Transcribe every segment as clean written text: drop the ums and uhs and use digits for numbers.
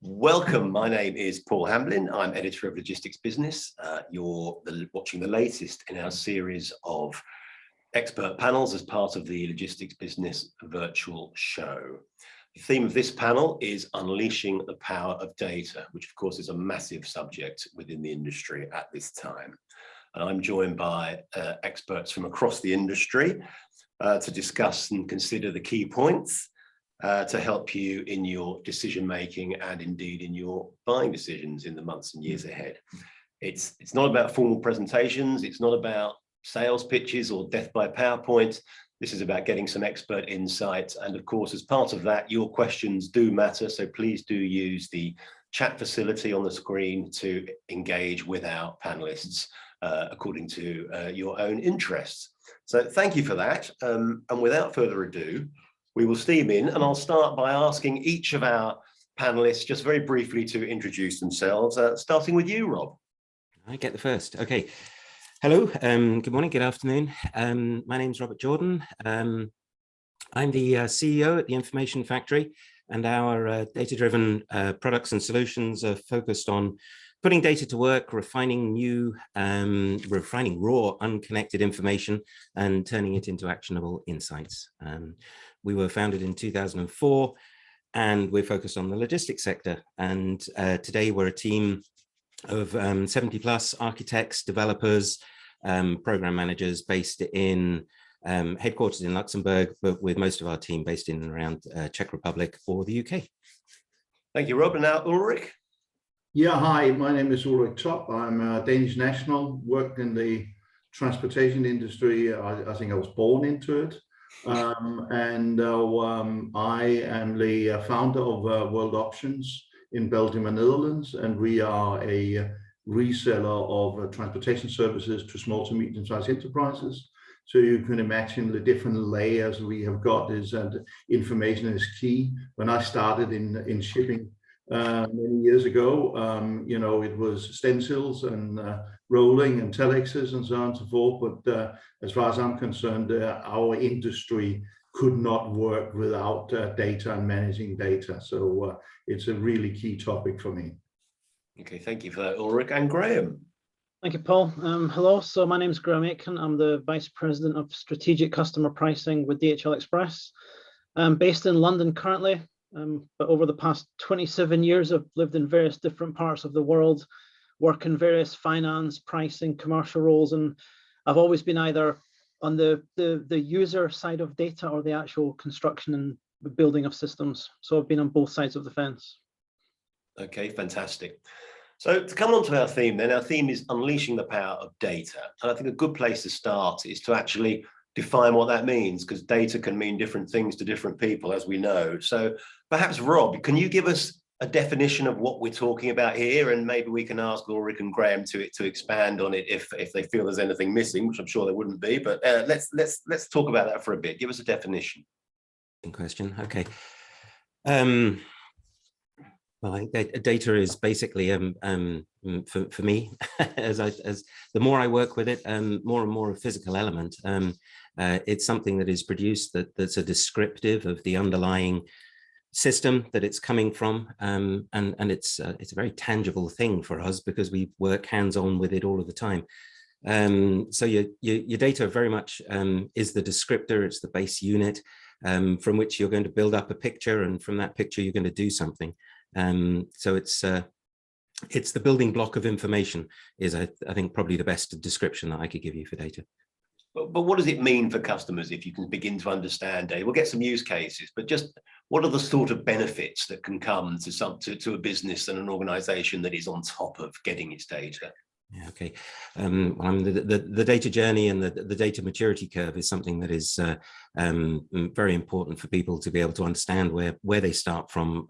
Welcome, my name is Paul Hamblin. I'm editor of Logistics Business. You're watching the latest in our series of expert panels as part of the Logistics Business virtual show. The theme of this panel is unleashing the power of data, which of course is a massive subject within the industry at this time. And I'm joined by experts from across the industry to discuss and consider the key points to help you in your decision making and indeed in your buying decisions in the months and years ahead. It's not about formal presentations, it's not about sales pitches or death by PowerPoint. This is about getting some expert insight, and of course as part of that your questions do matter, so please do use the chat facility on the screen to engage with our panelists according to your own interests. So thank you for that, and without further ado, we will steam in, and I'll start by asking each of our panelists just very briefly to introduce themselves, starting with you, Rob. I get the first. Okay. Hello. Good morning. Good afternoon. My name's Robert Jordan. I'm the CEO at the Information Factory, and our data-driven products and solutions are focused on putting data to work, refining raw, unconnected information, and turning it into actionable insights. We were founded in 2004, and we're focused on the logistics sector. And today we're a team of 70 plus architects, developers, program managers based in headquarters in Luxembourg, but with most of our team based in and around Czech Republic or the UK. Thank you, Rob. And now Ulrik. Yeah, hi, my name is Ulrik Topp. I'm a Danish national, worked in the transportation industry. I think I was born into it. I am the founder of World Options in Belgium and Netherlands, and we are a reseller of transportation services to small to medium-sized enterprises. So you can imagine the different layers we have got is, and information is key. When I started in shipping many years ago, it was stencils and rolling and telexes and so on and so forth. But as far as I'm concerned, our industry could not work without data and managing data. So it's a really key topic for me. Okay, thank you for that, Ulrik. And Graeme. Thank you, Paul. Hello, so my name is Graeme Aitken. I'm the Vice President of Strategic Customer Pricing with DHL Express. I'm based in London currently. But over the past 27 years, I've lived in various different parts of the world, work in various finance, pricing, commercial roles, and I've always been either on the user side of data or the actual construction and the building of systems. So I've been on both sides of the fence. Okay, fantastic. So to come on to our theme then, our theme is unleashing the power of data. And I think a good place to start is to actually define what that means, because data can mean different things to different people, as we know. So perhaps, Rob, can you give us a definition of what we're talking about here? And maybe we can ask Ulrik and Graeme to expand on it if they feel there's anything missing, which I'm sure there wouldn't be. But let's talk about that for a bit. Give us a definition. Good question. Okay. Well, I think data is basically, for me, as the more I work with it, more and more a physical element. It's something that is produced that's a descriptive of the underlying system that it's coming from, and it's a very tangible thing for us because we work hands-on with it all of the time. So your data very much is the descriptor. It's the base unit from which you're going to build up a picture, and from that picture you're going to do something. So it's the building block of information is, I think, probably the best description that I could give you for data. But what does it mean for customers if you can begin to understand data? We'll get some use cases, but just what are the sort of benefits that can come to a business and an organization that is on top of getting its data? Yeah, okay. The data journey and the data maturity curve is something that is very important for people to be able to understand where they start from.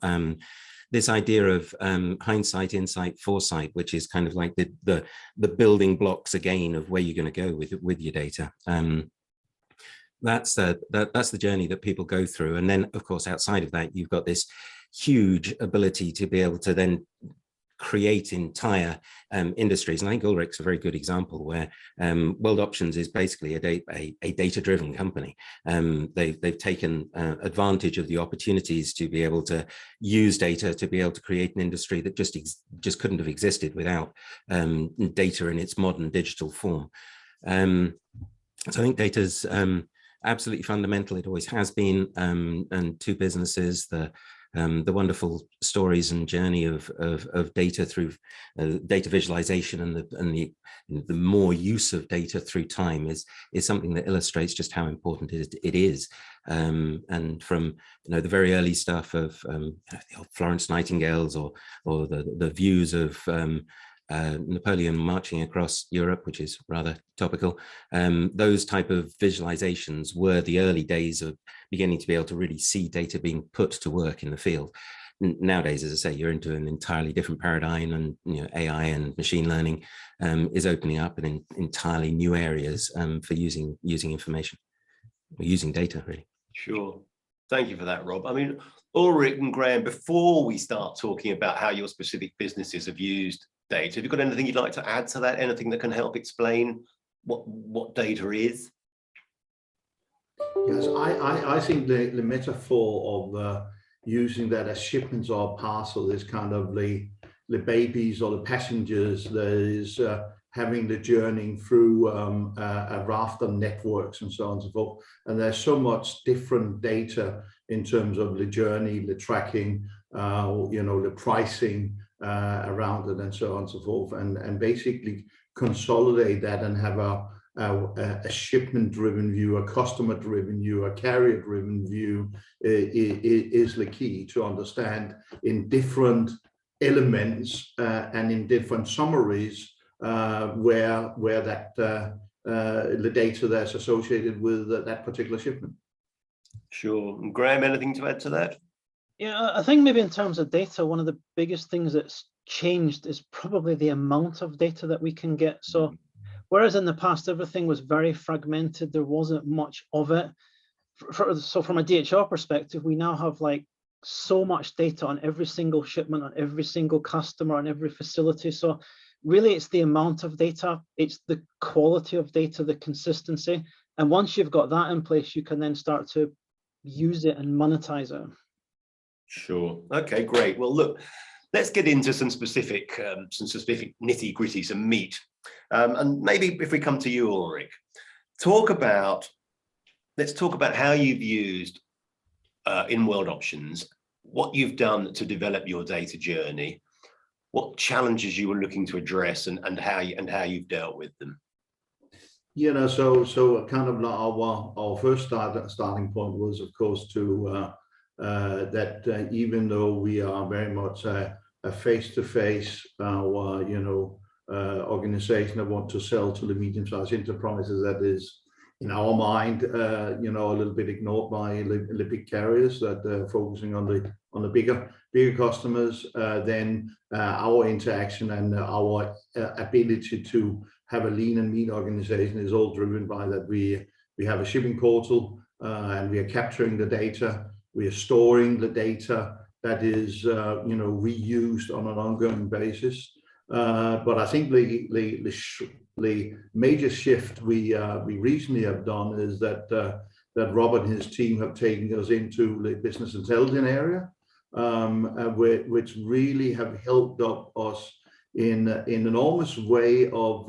This idea of hindsight, insight, foresight, which is kind of like the building blocks again of where you're going to go with your data. That's the journey that people go through, and then of course outside of that you've got this huge ability to be able to then create entire industries. And I think Ulrik's a very good example where World Options is basically a data-driven company. They've taken advantage of the opportunities to be able to use data to be able to create an industry that just couldn't have existed without data in its modern digital form. So I think data's absolutely fundamental. It always has been, and to businesses, the wonderful stories and journey of data through data visualization and the more use of data through time is something that illustrates just how important it is. And from the very early stuff of Florence Nightingale's or the views of Napoleon marching across Europe, which is rather topical. Those type of visualizations were the early days of beginning to be able to really see data being put to work in the field. Nowadays, as I say, you're into an entirely different paradigm, and AI and machine learning is opening up in entirely new areas for using information, or using data, really. Sure. Thank you for that, Rob. I mean, Ulrik and Graeme, before we start talking about how your specific businesses have used data, have you got anything you'd like to add to that? Anything that can help explain what data is? Yes, I think the metaphor of using that as shipments or parcel is kind of the babies or the passengers that is having the journey through a raft of networks and so on and so forth. And there's so much different data in terms of the journey, the tracking, the pricing around it and so on and so forth. And basically consolidate that and have a shipment-driven view, a customer-driven view, a carrier-driven view is the key to understand in different elements and in different summaries where that the data that's associated with that particular shipment. Sure. And Graeme, anything to add to that? Yeah, I think maybe in terms of data, one of the biggest things that's changed is probably the amount of data that we can get. So whereas in the past, everything was very fragmented, there wasn't much of it. So from a DHL perspective, we now have like so much data on every single shipment, on every single customer, on every facility. So really it's the amount of data, it's the quality of data, the consistency. And once you've got that in place, you can then start to use it and monetize it. Sure. Okay, great. Well, look, let's get into some specific nitty gritty, some meat. And maybe if we come to you, Ulrik, let's talk about how you've used in World Options, what you've done to develop your data journey, what challenges you were looking to address, and how you've dealt with them. So kind of our first starting point was, of course, to that even though we are very much a face-to-face organization that want to sell to the medium-sized enterprises, that is in our mind a little bit ignored by the big carriers that are focusing on the bigger customers, then our interaction and our ability to have a lean and mean organization is all driven by that we have a shipping portal and we are capturing the data, we are storing the data that is reused on an ongoing basis. But I think the major shift we recently have done is that Rob and his team have taken us into the business intelligence area, which really have helped us in an enormous way of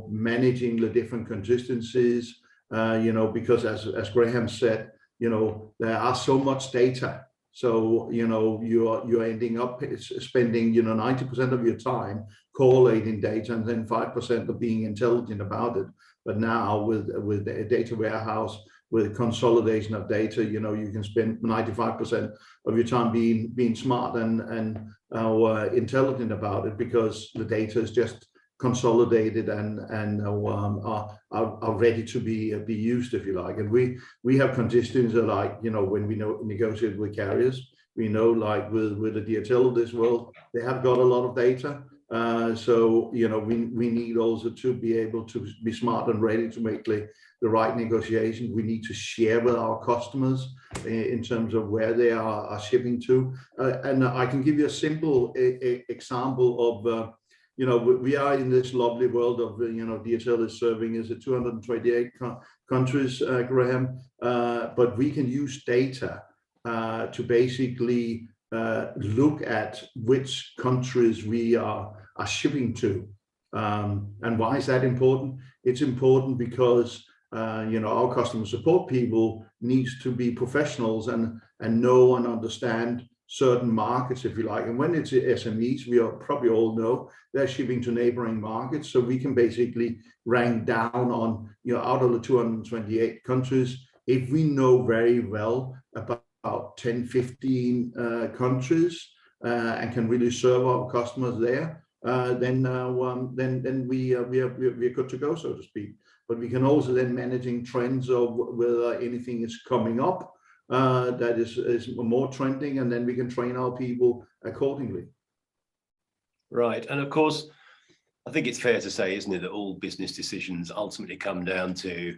managing the different consistencies. Because as Graeme said, there are so much data. So, you're ending up spending, 90% of your time correlating data and then 5% of being intelligent about it. But now with a data warehouse, with consolidation of data, you can spend 95% of your time being smart and intelligent about it, because the data is just consolidated and are ready to be used, if you like. And we have conditions like, when we negotiate with carriers, we know, like with the DHL of this world, they have got a lot of data. So, we need also to be able to be smart and ready to make the right negotiation. We need to share with our customers in terms of where they are shipping to. And I can give you a simple example of, we are in this lovely world of, DHL is serving is it 228 countries, Graeme, but we can use data to basically look at which countries we are shipping to. And why is that important? It's important because our customer support people needs to be professionals and know and understand certain markets, if you like. And when it's SMEs, we probably all know they're shipping to neighboring markets. So we can basically rank down on, out of the 228 countries, if we know very well about 10, 15 countries and can really serve our customers there, then we are good to go, so to speak. But we can also then managing trends of whether anything is coming up that is more trending, and then we can train our people accordingly. Right, and of course, I think it's fair to say, isn't it, that all business decisions ultimately come down to,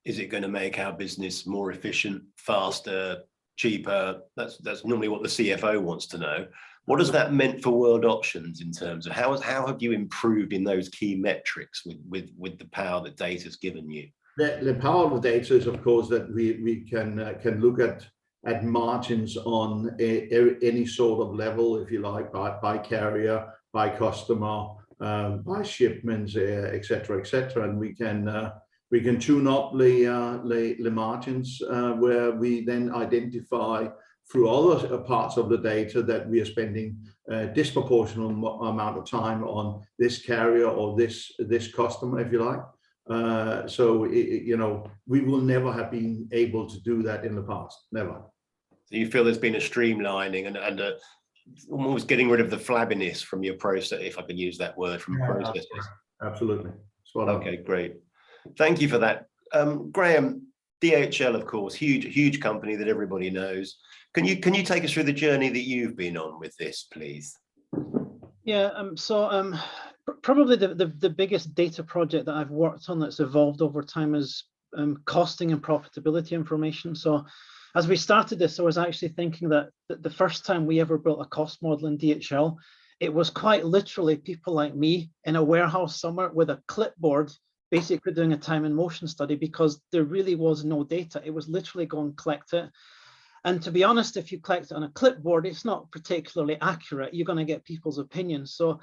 is it going to make our business more efficient, faster, cheaper? That's normally what the CFO wants to know. What has that meant for World Options in terms of how have you improved in those key metrics with the power that data's given you? The power of the data is, of course, that we can look at margins on any sort of level, if you like, by carrier, by customer, by shipments, etc., and we can tune up the margins where we then identify through other parts of the data that we are spending a disproportionate amount of time on this carrier or this customer, if you like. So we will never have been able to do that in the past, never. So you feel there's been a streamlining and almost getting rid of the flabbiness from your process, if I can use that word, from processes. Absolutely. Okay, great. Thank you for that. Graeme, DHL, of course, huge company that everybody knows. Can you take us through the journey that you've been on with this, please? Yeah, probably the biggest data project that I've worked on that's evolved over time is costing and profitability information. So as we started this, I was actually thinking that the first time we ever built a cost model in DHL, it was quite literally people like me in a warehouse somewhere with a clipboard, basically doing a time and motion study, because there really was no data. It was literally go and collect it. And to be honest, if you collect it on a clipboard, it's not particularly accurate. You're going to get people's opinions. So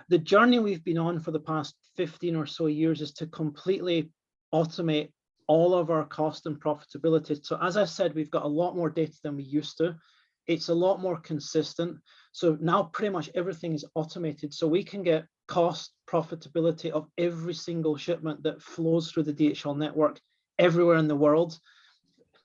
the journey we've been on for the past 15 or so years is to completely automate all of our cost and profitability. So as I said, we've got a lot more data than we used to. It's a lot more consistent. So now pretty much everything is automated. So we can get cost, profitability of every single shipment that flows through the DHL network everywhere in the world.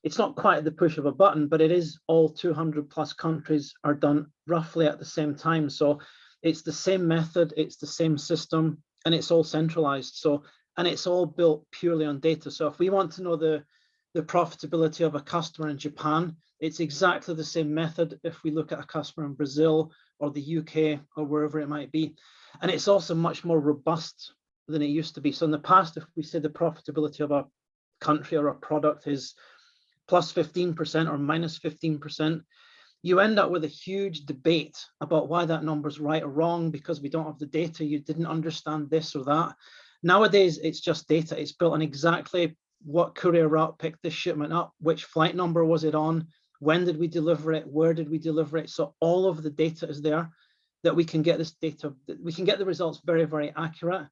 It's not quite at the push of a button, but it is all 200 plus countries are done roughly at the same time. So it's the same method, it's the same system, and it's all centralized. So, and it's all built purely on data. So if we want to know the profitability of a customer in Japan, it's exactly the same method if we look at a customer in Brazil or the UK or wherever it might be. And it's also much more robust than it used to be. So in the past, if we say the profitability of a country or a product is plus 15% or minus 15%, you end up with a huge debate about why that number's right or wrong because we don't have the data. You didn't understand this or that. Nowadays, it's just data. It's built on exactly what courier route picked this shipment up, which flight number was it on, when did we deliver it, where did we deliver it. So all of the data is there that we can get this data, we can get the results very, very accurate.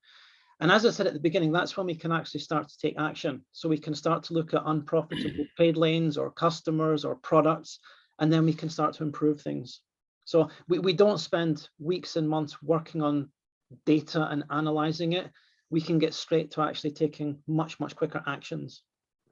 And as I said at the beginning, that's when we can actually start to take action. So we can start to look at unprofitable trade lanes or customers or products, and then we can start to improve things. So we don't spend weeks and months working on data and analyzing it. We can get straight to actually taking much, much quicker actions.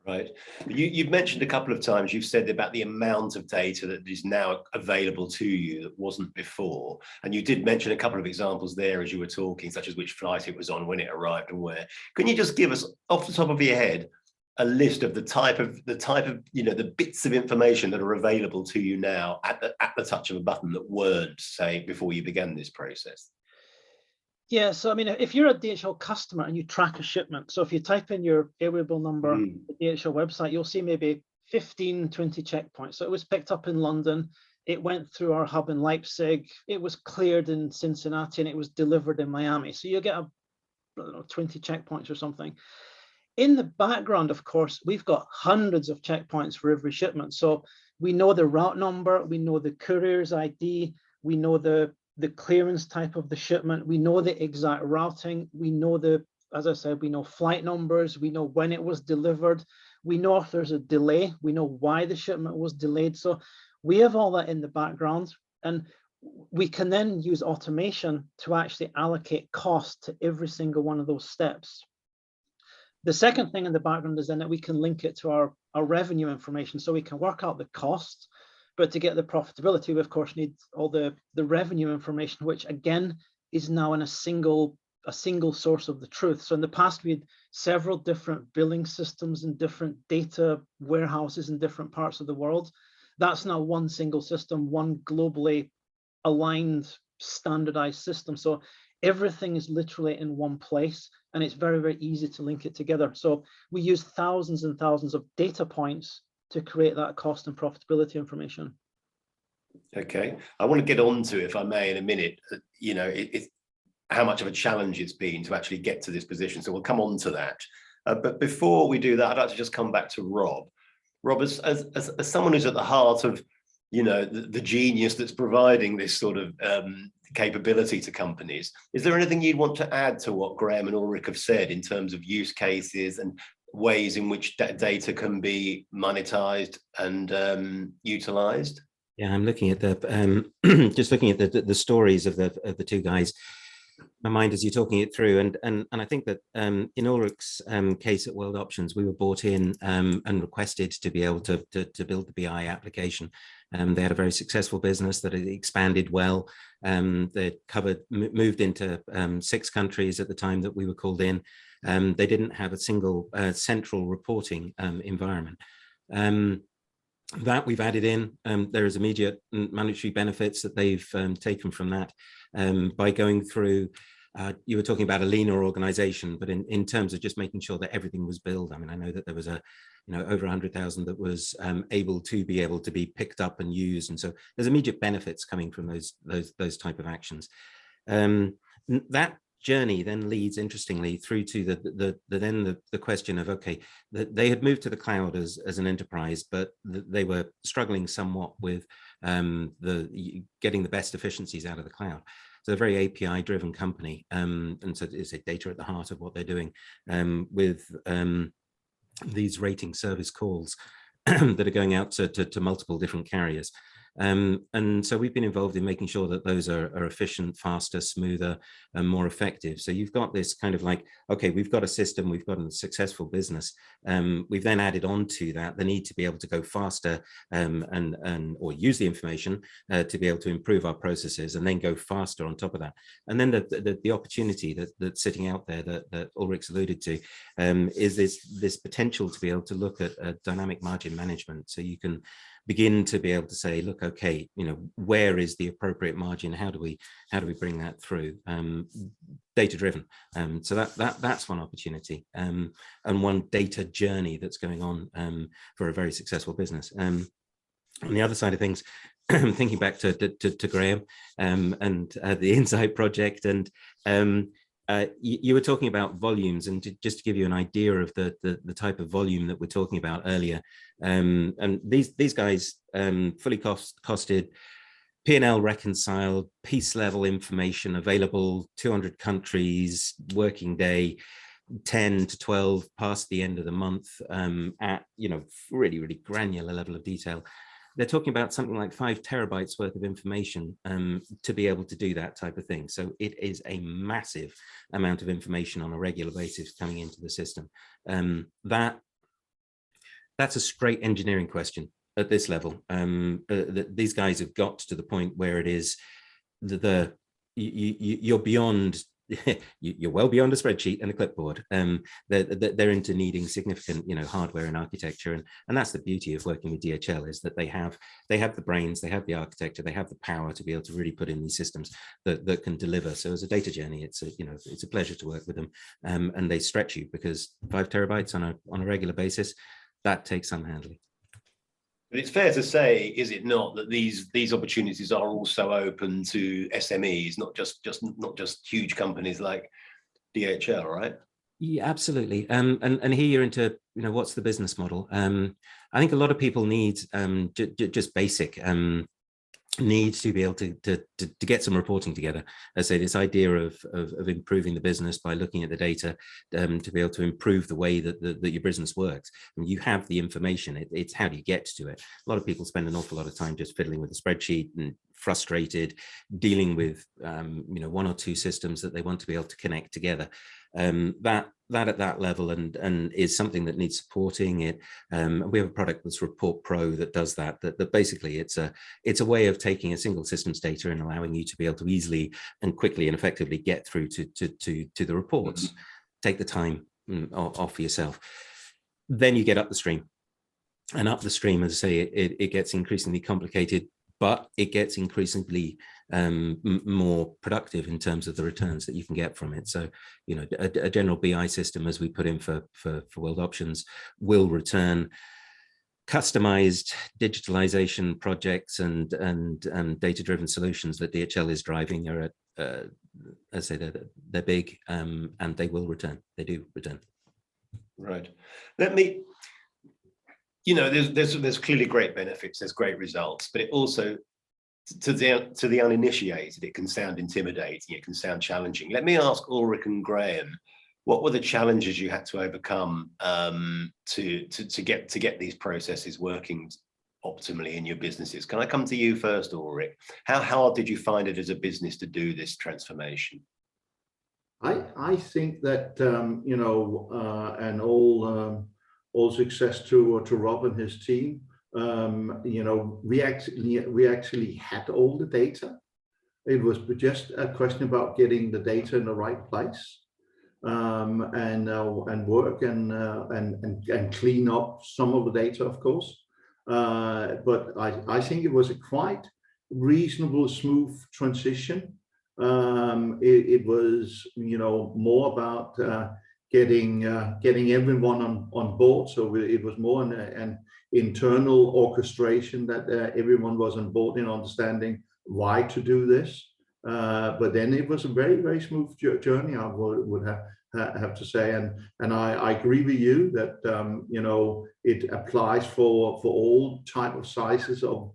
Right. You've mentioned a couple of times, you've said about the amount of data that is now available to you that wasn't before. And you did mention a couple of examples there as you were talking, such as which flight it was on, when it arrived and where. Can you just give us, off the top of your head, a list of the type of the bits of information that are available to you now at the touch of a button that weren't, say, before you began this process? Yeah, so I mean, if you're a DHL customer and you track a shipment, so if you type in your airwaybill number on the DHL website, you'll see maybe 15, 20 checkpoints. So it was picked up in London, it went through our hub in Leipzig, it was cleared in Cincinnati, and it was delivered in Miami. So you get I don't know, 20 checkpoints or something. In the background, of course, we've got hundreds of checkpoints for every shipment. So we know the route number, we know the courier's ID, we know the clearance type of the shipment, we know the exact routing, we know as I said, we know flight numbers, we know when it was delivered, we know if there's a delay, we know why the shipment was delayed. So we have all that in the background, and we can then use automation to actually allocate cost to every single one of those steps. The second thing in the background is then that we can link it to our revenue information, so we can work out the cost. But to get the profitability, we of course need all the revenue information, which again is now in a single source of the truth. So in the past, we had several different billing systems and different data warehouses in different parts of the world. That's now one single system, one globally aligned, standardized system. So everything is literally in one place, and it's very, very easy to link it together. So we use thousands and thousands of data points to create that cost and profitability information. Okay, I want to get on to, if I may, in a minute, you know, how much of a challenge it's been to actually get to this position. So we'll come on to that. But before we do that, I'd like to just come back to Rob. Rob, as someone who's at the heart of, you know, the genius that's providing this sort of capability to companies, is there anything you'd want to add to what Graeme and Ulrik have said in terms of use cases and ways in which data can be monetized and utilized? Yeah, I'm looking at the just looking at the stories of the two guys. My mind as you're talking it through, and I think that in Ulrik's case at World Options, we were brought in and requested to be able to build the BI application. They had a very successful business that had expanded well. They moved into 6 countries at the time that we were called in. They didn't have a single central reporting environment. That we've added in. There is immediate monetary benefits that they've taken from that by going through. You were talking about a leaner organization, but in terms of just making sure that everything was billed. I mean, I know that there was over 100,000 that was able to be picked up and used, and so there's immediate benefits coming from those type of actions. That journey then leads, interestingly, through to the question of, okay, they had moved to the cloud as an enterprise, but they were struggling somewhat with getting the best efficiencies out of the cloud. So a very API driven company, and so it's a data at the heart of what they're doing with these rating service calls that are going out to multiple different carriers. And so we've been involved in making sure that those are efficient, faster, smoother, and more effective. So you've got this kind of like, okay, we've got a system, we've got a successful business. We've then added on to that the need to be able to go faster or use the information to be able to improve our processes and then go faster on top of that. And then the opportunity that's sitting out there that Ulrik's alluded to is this potential to be able to look at dynamic margin management. So you can begin to be able to say, look, okay, where is the appropriate margin? How do we bring that through? Data driven. So that's one opportunity and one data journey that's going on for a very successful business. On the other side of things, thinking back to Graeme and the Insight project, and you were talking about volumes, and just to give you an idea of the type of volume that we're talking about earlier, and these guys fully costed, P&L reconciled, piece level information available, 200 countries, working day, 10 to 12 past the end of the month, at really, really granular level of detail. They're talking about something like 5 terabytes worth of information to be able to do that type of thing. So it is a massive amount of information on a regular basis coming into the system. That's a straight engineering question at this level. These guys have got to the point where it is you're beyond you're well beyond a spreadsheet and a clipboard. They're into needing significant, hardware and architecture, and that's the beauty of working with DHL, is that they have the brains, they have the architecture, they have the power to be able to really put in these systems that can deliver. So as a data journey, it's a pleasure to work with them, and they stretch you, because 5 terabytes on a regular basis, that takes some handling. But it's fair to say, is it not, that these opportunities are also open to SMEs, not just huge companies like DHL, right? Yeah, absolutely. And here you're into, what's the business model? I think a lot of people need just basic needs to be able to get some reporting together. As I say, this idea of improving the business by looking at the data, to be able to improve the way that your business works. I mean, you have the information, it's how do you get to it? A lot of people spend an awful lot of time just fiddling with the spreadsheet and frustrated, dealing with 1 or 2 systems that they want to be able to connect together. That at that level and is something that needs supporting it. We have a product that's Report Pro that does that basically it's a way of taking a single systems data and allowing you to be able to easily and quickly and effectively get through to the reports. Take the time off for yourself. Then you get up the stream, and up the stream, as I say, it gets increasingly complicated, but it gets increasingly more productive in terms of the returns that you can get from it. So, a general BI system, as we put in for World Options, will return customized digitalization projects and data-driven solutions that DHL is driving. Are as I say, they're big, and they will return. They do return. Right. Let me. There's clearly great benefits. There's great results, but it also, to the uninitiated, it can sound intimidating. It can sound challenging. Let me ask Ulrik and Graeme, what were the challenges you had to overcome to get these processes working optimally in your businesses? Can I come to you first, Ulrik? How hard did you find it as a business to do this transformation? I think that and all success to Rob and his team. We actually had all the data. It was just a question about getting the data in the right place, and work and clean up some of the data, of course. But I think it was a quite reasonable, smooth transition. It was more about getting everyone on board. So it was more an internal orchestration that everyone was on board in understanding why to do this. But then it was a very, very smooth journey, I would have to say. And I agree with you that it applies for all type of sizes of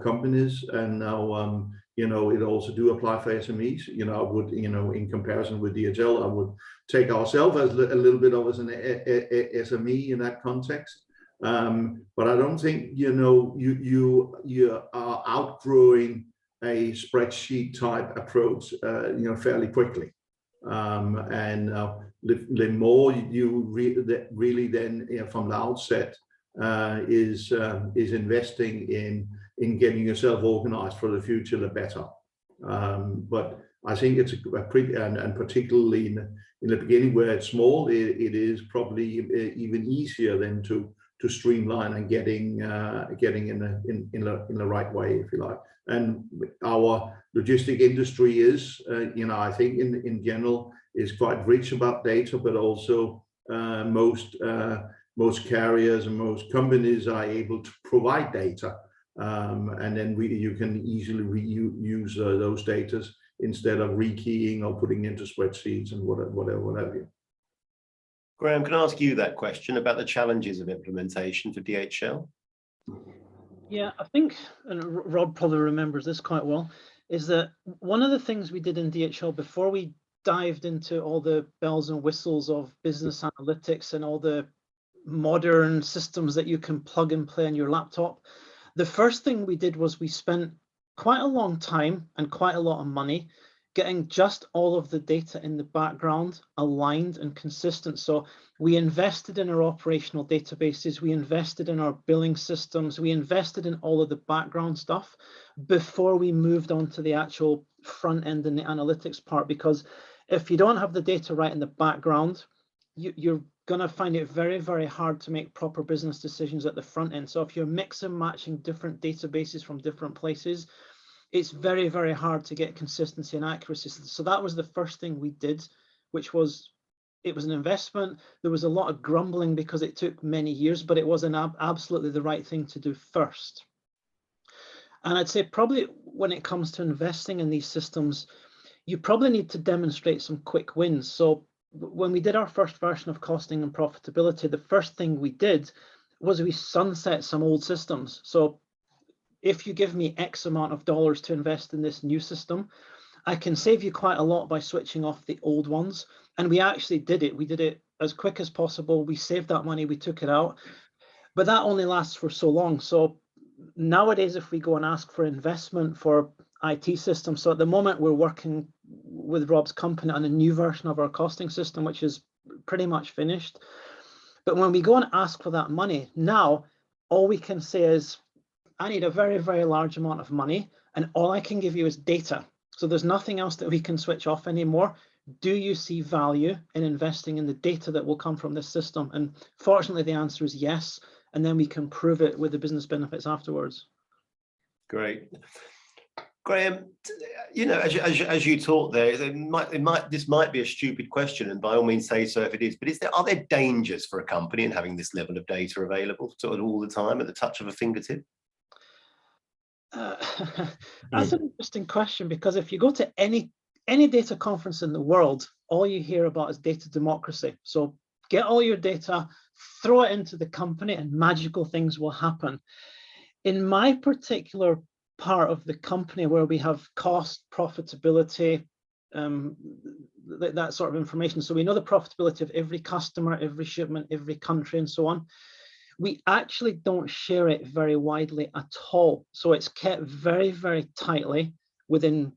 companies, and now it also do apply for SMEs. I would, in comparison with DHL, I would take ourselves as a little bit of as an SME in that context. But I don't think you are outgrowing a spreadsheet type approach fairly quickly. And the more you really then from the outset is investing in getting yourself organized for the future, the better. But I think it's a pretty, and particularly in the beginning where it's small, it is probably even easier than to streamline and getting in the right way, if you like. And our logistic industry is, I think in general, is quite rich about data, but also most carriers and most companies are able to provide data, and then you can easily reuse those data instead of rekeying or putting into spreadsheets and whatever have you. Graeme, can I ask you that question about the challenges of implementation for DHL? Yeah, I think, and Rob probably remembers this quite well, is that one of the things we did in DHL before we dived into all the bells and whistles of business analytics and all the modern systems that you can plug and play on your laptop, the first thing we did was we spent quite a long time and quite a lot of money getting just all of the data in the background aligned and consistent. So we invested in our operational databases, we invested in our billing systems, we invested in all of the background stuff before we moved on to the actual front end and the analytics part, because if you don't have the data right in the background, you're going to find it very, very hard to make proper business decisions at the front end. So if you're mix and matching different databases from different places, it's very, very hard to get consistency and accuracy. So that was the first thing we did, which was, it was an investment. There was a lot of grumbling because it took many years, but it was absolutely the right thing to do first. And I'd say probably when it comes to investing in these systems, you probably need to demonstrate some quick wins. So when we did our first version of costing and profitability, the first thing we did was we sunset some old systems. So if you give me X amount of dollars to invest in this new system, I can save you quite a lot by switching off the old ones. And we actually did it. We did it as quick as possible. We saved that money, we took it out, but that only lasts for so long. So nowadays, if we go and ask for investment for IT systems, so at the moment we're working with Rob's company on a new version of our costing system, which is pretty much finished. But when we go and ask for that money, now all we can say is, I need a very, very large amount of money, and all I can give you is data. So there's nothing else that we can switch off anymore. Do you see value in investing in the data that will come from this system? And fortunately, the answer is yes. And then we can prove it with the business benefits afterwards. Great. Graeme, you know, as you talk there, this might be a stupid question, and by all means say so if it is, but are there dangers for a company in having this level of data available sort of all the time at the touch of a fingertip? That's an interesting question, because if you go to any data conference in the world, all you hear about is data democracy. So get all your data, throw it into the company, and magical things will happen. In my particular part of the company, where we have cost, profitability, that sort of information, so we know the profitability of every customer, every shipment, every country, and so on. We actually don't share it very widely at all. So it's kept very, very tightly within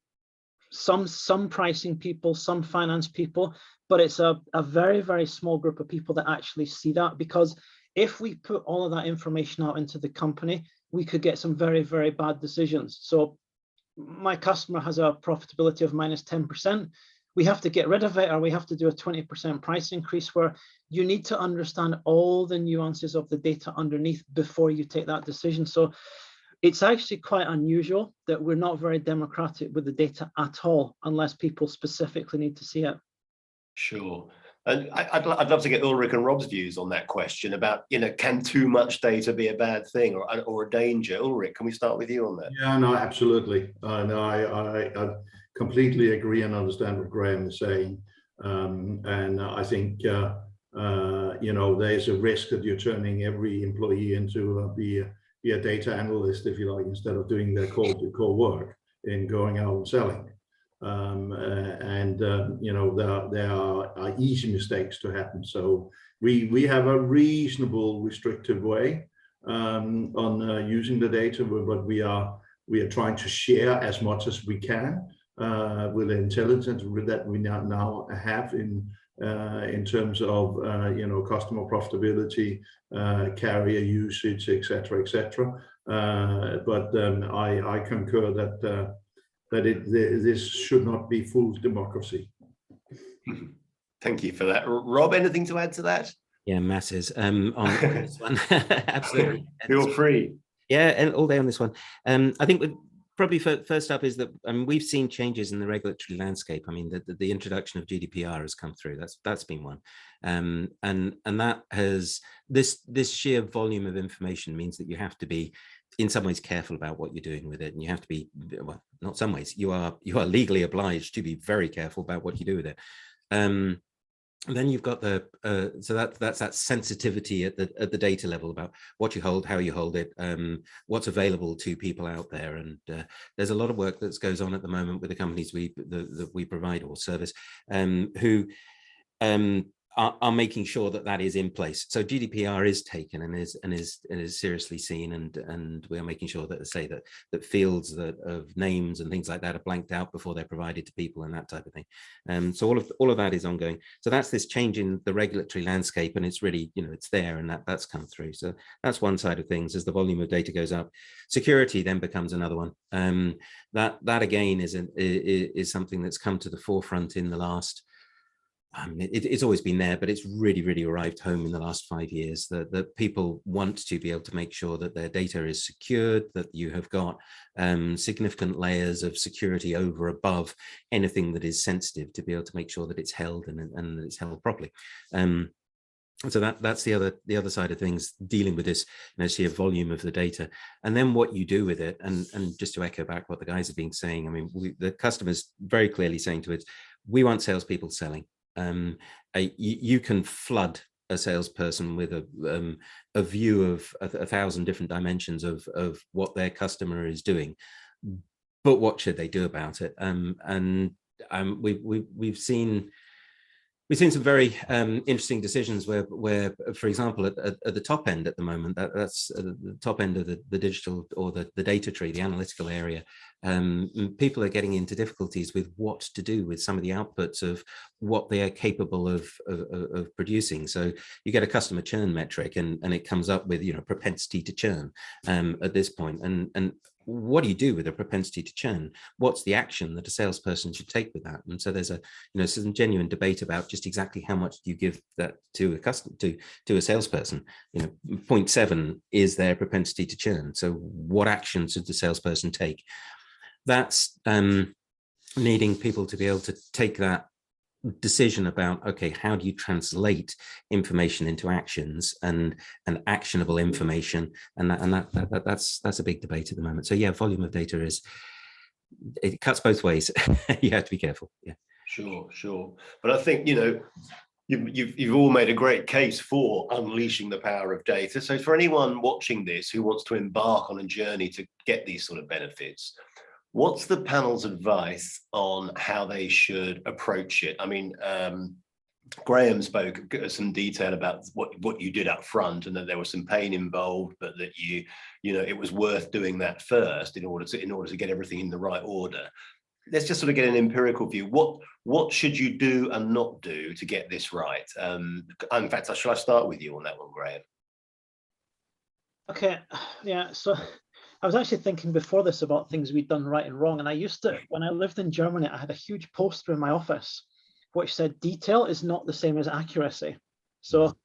some pricing people, some finance people, but it's a very, very small group of people that actually see that, because if we put all of that information out into the company, we could get some very, very bad decisions. So my customer has a profitability of minus 10%. We have to get rid of it, or we have to do a 20% price increase, where you need to understand all the nuances of the data underneath before you take that decision. So it's actually quite unusual that we're not very democratic with the data at all, unless people specifically need to see it. Sure. And I'd love to get Ulrik and Rob's views on that question about, you know, can too much data be a bad thing or a danger? Ulrik, can we start with you on that? Yeah, no, absolutely. No, I completely agree and understand what Graeme is saying. And I think, you know, there's a risk that you're turning every employee into be a data analyst, if you like, instead of doing their core work in going out and selling. You know, there are easy mistakes to happen. So we have a reasonable restrictive way on using the data, but we are trying to share as much as we can with the intelligence that we now have in terms of you know, customer profitability, carrier usage, etc., etc. But I concur that this should not be full democracy. Thank you for that. Rob, anything to add to that? Yeah, masses on this one. Absolutely. Feel free. Yeah, and all day on this one. I think probably first up is that we've seen changes in the regulatory landscape. I mean, the introduction of GDPR has come through. That's been one, and that has this sheer volume of information means that you have to be, in some ways, careful about what you're doing with it, and you have to be, well, not some ways, you are legally obliged to be very careful about what you do with it. And then you've got so that's that sensitivity at the data level about what you hold, how you hold it, what's available to people out there. And there's a lot of work that goes on at the moment with the companies that we provide or service, who are making sure that that is in place. So GDPR is taken and is seriously seen, and we are making sure that, say, that fields of names and things like that are blanked out before they're provided to people and that type of thing. So all of that is ongoing. So that's this change in the regulatory landscape, and it's really, it's there, and that's come through. So that's one side of things. As the volume of data goes up, security then becomes another one. That again is something that's come to the forefront in the last. It's always been there, but it's really arrived home in the last 5 years, that people want to be able to make sure that their data is secured, that you have got significant layers of security over above anything that is sensitive, to be able to make sure that it's held and it's held properly. So that's the other side of things, dealing with this sheer volume of the data, and then what you do with it. And just to echo back what the guys have been saying, I mean, the customers very clearly saying to it, we want salespeople selling. You can flood a salesperson with a view of 1,000 different dimensions of what their customer is doing, but what should they do about it? We've seen some very interesting decisions where, for example, at the top end at the moment, that's the top end of the digital or the data tree, the analytical area, people are getting into difficulties with what to do with some of the outputs of what they are capable of producing. So you get a customer churn metric, and it comes up with propensity to churn at this point, and what do you do with a propensity to churn? What's the action that a salesperson should take with that? And so there's some genuine debate about just exactly how much do you give that to a salesperson. 0.7 is their propensity to churn. So what action should the salesperson take? That's needing people to be able to take that decision about, okay, how do you translate information into actions and actionable information, and that's a big debate at the moment. So yeah, volume of data it cuts both ways. You have to be careful. Yeah, sure. But I think you've all made a great case for unleashing the power of data. So for anyone watching this who wants to embark on a journey to get these sort of benefits, what's the panel's advice on how they should approach it? I mean, Graeme spoke some detail about what you did up front, and that there was some pain involved, but that it was worth doing that first in order to get everything in the right order. Let's just sort of get an empirical view. What should you do and not do to get this right? In fact, shall I start with you on that one, Graeme? Okay, yeah. So I was actually thinking before this about things we'd done right and wrong. And I used to, when I lived in Germany, I had a huge poster in my office which said detail is not the same as accuracy. So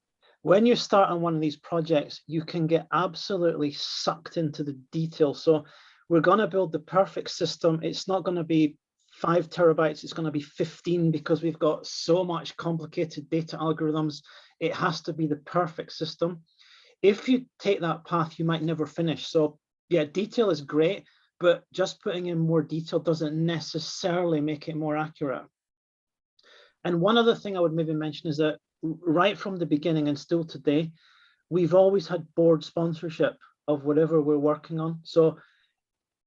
when you start on one of these projects, you can get absolutely sucked into the detail. So we're going to build the perfect system. It's not going to be 5 terabytes. It's going to be 15 because we've got so much complicated data algorithms. It has to be the perfect system. If you take that path, you might never finish. So yeah, detail is great, but just putting in more detail doesn't necessarily make it more accurate. And one other thing I would maybe mention is that right from the beginning and still today, we've always had board sponsorship of whatever we're working on. So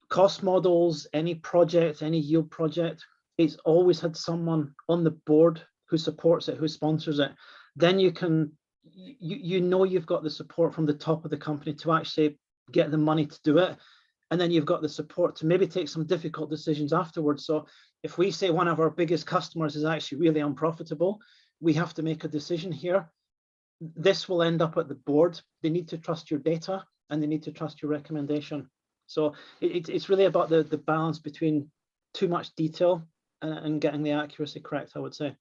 cost models, any project, any yield project, it's always had someone on the board who supports it, who sponsors it. Then you can, you've got the support from the top of the company to actually get the money to do it. And then you've got the support to maybe take some difficult decisions afterwards. So if we say one of our biggest customers is actually really unprofitable, we have to make a decision here. This will end up at the board. They need to trust your data and they need to trust your recommendation. So it's really about the balance between too much detail and getting the accuracy correct, I would say.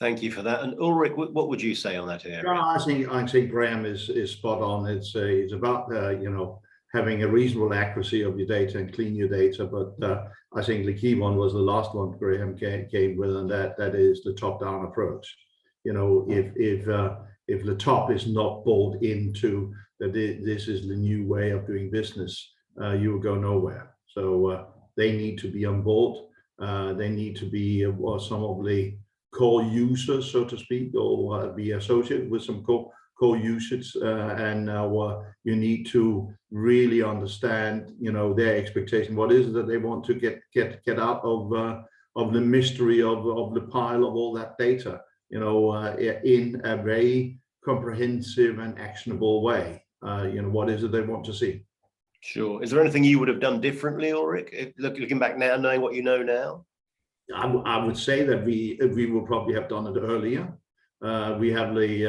Thank you for that. And Ulrik, what would you say on that area? Yeah, I think Graeme is spot on. It's about having a reasonable accuracy of your data and clean your data. But I think the key one was the last one Graeme came with, and that is the top-down approach. If the top is not bought into that this is the new way of doing business, you will go nowhere. So they need to be on board. They need to be some of the core users, so to speak, or be associated with some core usage, and you need to really understand, their expectation. What is it that they want to get out of the mystery of the pile of all that data? in a very comprehensive and actionable way. What is it they want to see? Sure. Is there anything you would have done differently, Ulrik, looking back now, knowing what you know now? I would say that we would probably have done it earlier. We have the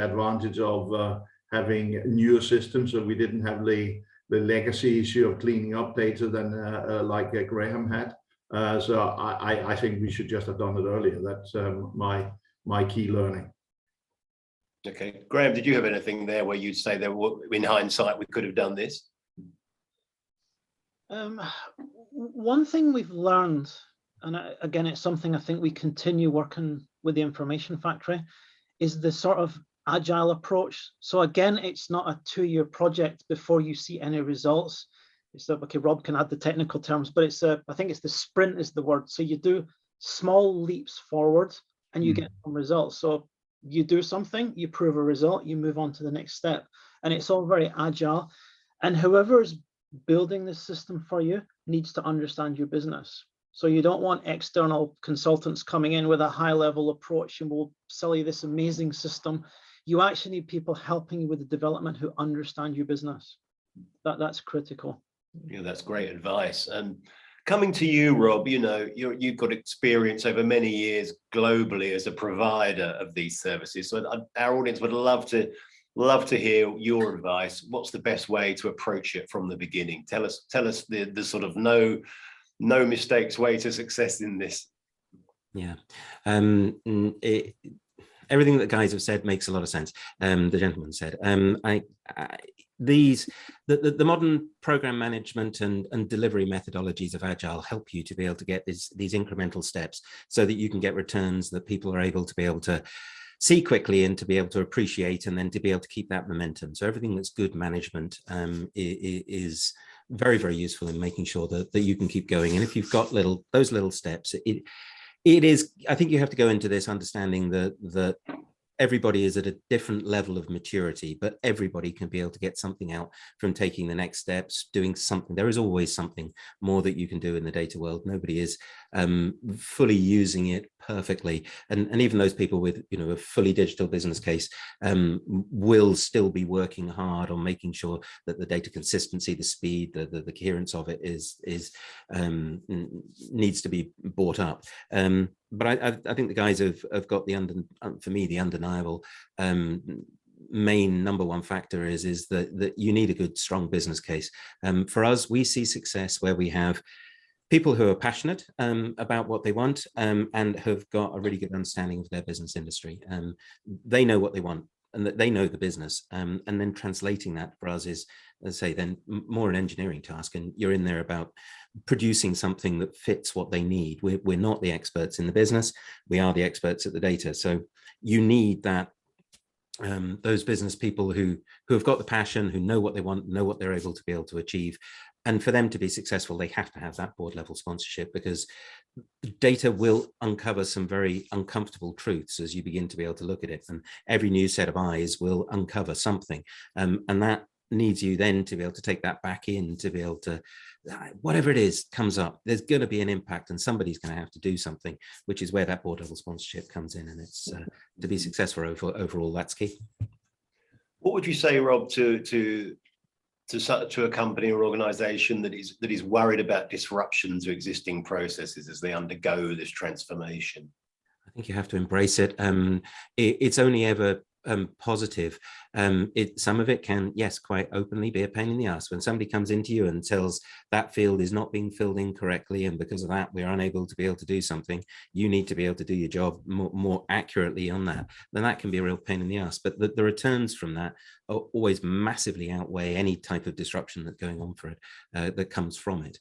advantage of having newer systems, so we didn't have the legacy issue of cleaning up data than like Graeme had. So I think we should just have done it earlier. That's my key learning. Okay, Graeme, did you have anything there where you'd say in hindsight we could have done this? One thing we've learned, and again, it's something I think we continue working with the Information Factory, is the sort of agile approach. So again, it's not a 2-year project before you see any results. It's okay, Rob can add the technical terms, but I think it's the sprint is the word. So you do small leaps forward and you get some results. So you do something, you prove a result, you move on to the next step. And it's all very agile. And whoever's building this system for you needs to understand your business. So you don't want external consultants coming in with a high level approach and will sell you this amazing system. You actually need people helping you with the development who understand your business. That's critical. Yeah, that's great advice. And coming to you, Rob, you've got experience over many years globally as a provider of these services. So our audience would love to hear your advice. What's the best way to approach it from the beginning? Tell us the sort of no mistakes way to success in this. Yeah. Everything that guys have said makes a lot of sense. The gentleman said, the modern program management and delivery methodologies of Agile help you to be able to get these incremental steps so that you can get returns that people are able to see quickly and to be able to appreciate, and then to be able to keep that momentum. So everything that's good management is very, very useful in making sure that you can keep going. And if you've got those little steps, it is, I think you have to go into this understanding that everybody is at a different level of maturity, but everybody can be able to get something out from taking the next steps, doing something. There is always something more that you can do in the data world. Nobody is fully using it perfectly. And even those people with, a fully digital business case will still be working hard on making sure that the data consistency, the speed, the coherence of it needs to be brought up. But I think the guys have got for me, the undeniable main number one factor is that you need a good, strong business case. For us, we see success where we have people who are passionate about what they want and have got a really good understanding of their business industry. They know what they want and that they know the business. And then translating that for us is, let's say, then more an engineering task. And you're in there about producing something that fits what they need. We're not the experts in the business. We are the experts at the data. So you need that those business people who have got the passion, who know what they want, know what they're able to achieve. And for them to be successful, they have to have that board level sponsorship, because data will uncover some very uncomfortable truths as you begin to be able to look at it. And every new set of eyes will uncover something. And that needs you then to be able to take that back in, to be able to, whatever it is comes up, there's going to be an impact and somebody's going to have to do something, which is where that board level sponsorship comes in. And it's to be successful overall, that's key. What would you say, Rob, to a company or organization that is worried about disruption to existing processes as they undergo this transformation? I think you have to embrace it. It's only ever positive. Some of it can, yes, quite openly be a pain in the ass. When somebody comes into you and tells that field is not being filled in correctly, and because of that we're unable to be able to do something, you need to be able to do your job more accurately on that, then that can be a real pain in the ass. But the returns from that are always massively outweigh any type of disruption that's going on for it, that comes from it.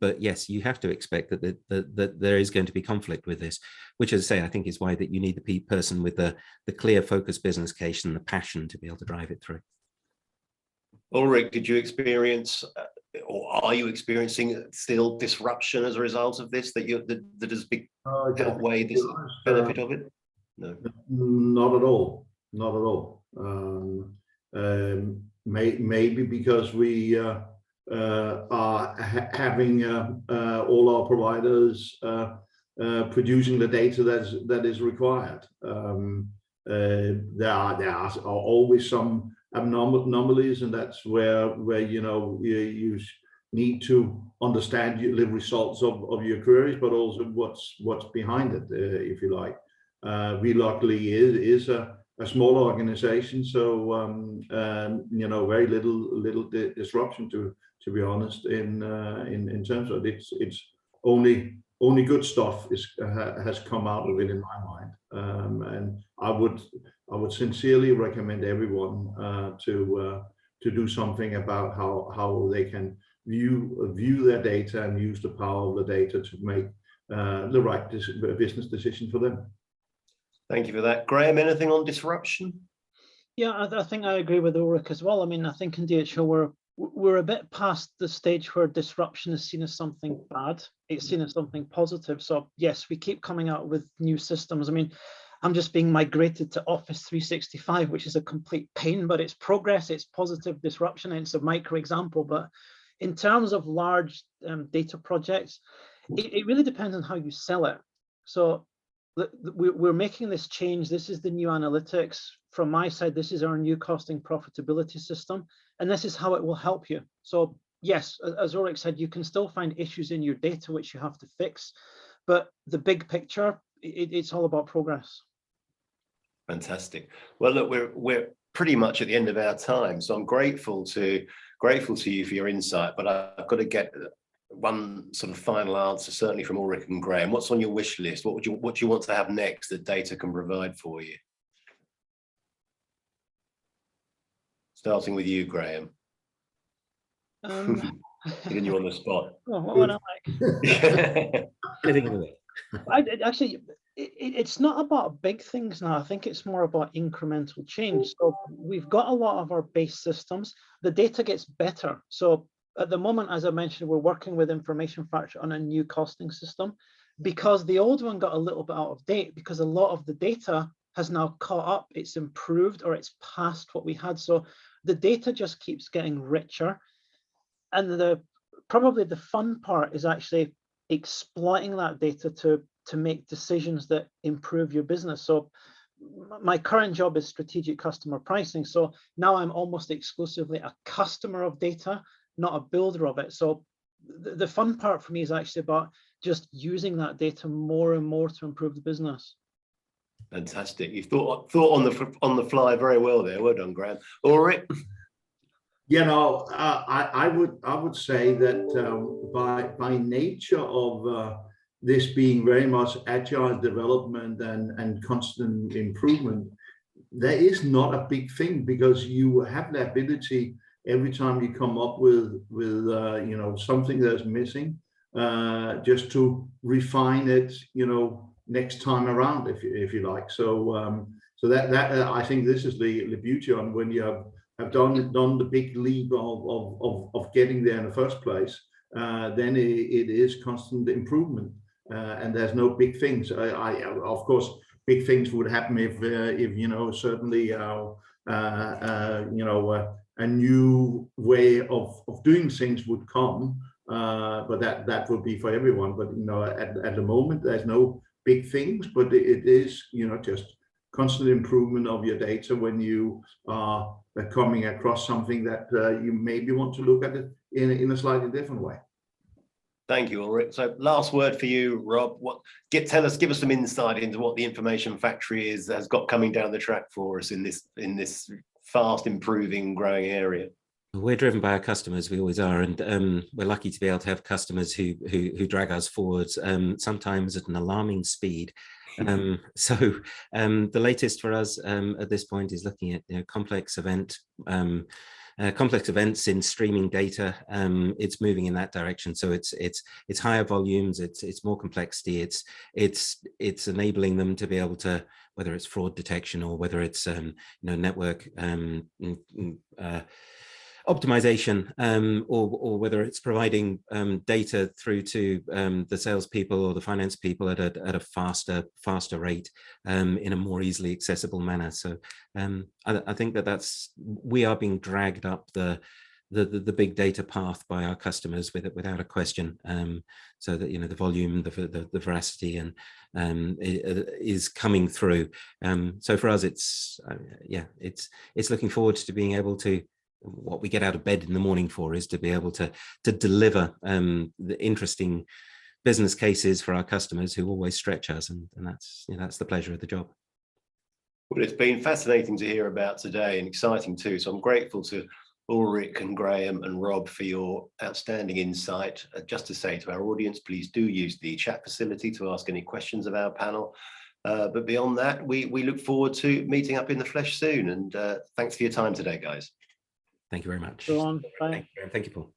But yes, you have to expect that there is going to be conflict with this, which, as I say, I think is why that you need the person with the clear focus business case and the passion to be able to drive it through. Ulrik, did you experience or are you experiencing still disruption as a result of this, that has big outweigh this benefit of it? No, not at all. Maybe because we are having all our providers producing the data that is required. There are always some anomalies, and that's where you need to understand the results of your queries, but also what's behind it, if you like. We luckily is a small organization, so very little disruption, to be honest, in terms of it. It's only good stuff has come out of it, in my mind, and I would sincerely recommend everyone to do something about how they can view their data and use the power of the data to make the right business decision for them. Thank you for that. Graeme, anything on disruption? Yeah, I think I agree with Ulrik as well. I mean, I think in DHL we're a bit past the stage where disruption is seen as something bad. It's seen as something positive. So yes, we keep coming out with new systems. I mean, I'm just being migrated to Office 365, which is a complete pain, but it's progress, it's positive disruption, and it's a micro example. But in terms of large data projects, it really depends on how you sell it. So we're making this change. This is the new analytics. From my side, this is our new costing profitability system, and this is how it will help you. So yes, as Ulrik said, you can still find issues in your data which you have to fix, but the big picture, it's all about progress. Fantastic. Well, look, we're pretty much at the end of our time, so I'm grateful to you for your insight, but I've got to get one sort of final answer, certainly from Ulrik and Graeme. What's on your wish list? What do you want to have next that data can provide for you? Starting with you, Graeme. Getting you on the spot. Oh, what would I like? Anything in it. Actually, it's not about big things now. I think it's more about incremental change. So we've got a lot of our base systems. The data gets better. So at the moment, as I mentioned, we're working with Information Factory on a new costing system, because the old one got a little bit out of date, because a lot of the data has now caught up, it's improved, or it's past what we had. So the data just keeps getting richer. And probably the fun part is actually exploiting that data to make decisions that improve your business. So my current job is strategic customer pricing. So now I'm almost exclusively a customer of data, not a builder of it. So the fun part for me is actually about just using that data more and more to improve the business. Fantastic. You thought on the fly very well there. Well done, Graeme. Ulrik? I would say that by nature of this being very much agile development and constant improvement, there is not a big thing, because you have the ability every time you come up with something that's missing, just to refine it, next time around, if you like. So that I think this is the beauty on when you have done the big leap of getting there in the first place, then it is constant improvement, and there's no big things. Of course, big things would happen if certainly a new way of doing things would come, but that will be for everyone. But at the moment, there's no big things, but it is just constant improvement of your data when you are coming across something that you maybe want to look at it in a slightly different way. Thank you, Ulrik. So last word for you, Rob. Give us some insight into what the Information Factory has got coming down the track for us in this fast improving, growing area. We're driven by our customers, we always are, and we're lucky to be able to have customers who drag us forward, sometimes at an alarming speed. So the latest for us at this point is looking at complex events in streaming data. It's moving in that direction. So it's higher volumes, it's more complexity, it's enabling them to be able to, whether it's fraud detection or whether it's network optimization, or whether it's providing data through to the salespeople or the finance people at a faster rate, in a more easily accessible manner. So I think we are being dragged up the the big data path by our customers without a question, so that the volume, the veracity, and is coming through. So for us, it's looking forward to being able to, what we get out of bed in the morning for is to be able to deliver the interesting business cases for our customers who always stretch us, and that's the pleasure of the job. Well, it's been fascinating to hear about today, and exciting too. So I'm grateful to Ulrik and Graeme and Rob for your outstanding insight. Just to say to our audience, please do use the chat facility to ask any questions of our panel. But beyond that, we look forward to meeting up in the flesh soon. And thanks for your time today, guys. Thank you very much. Go on. Bye. Thank you, Paul.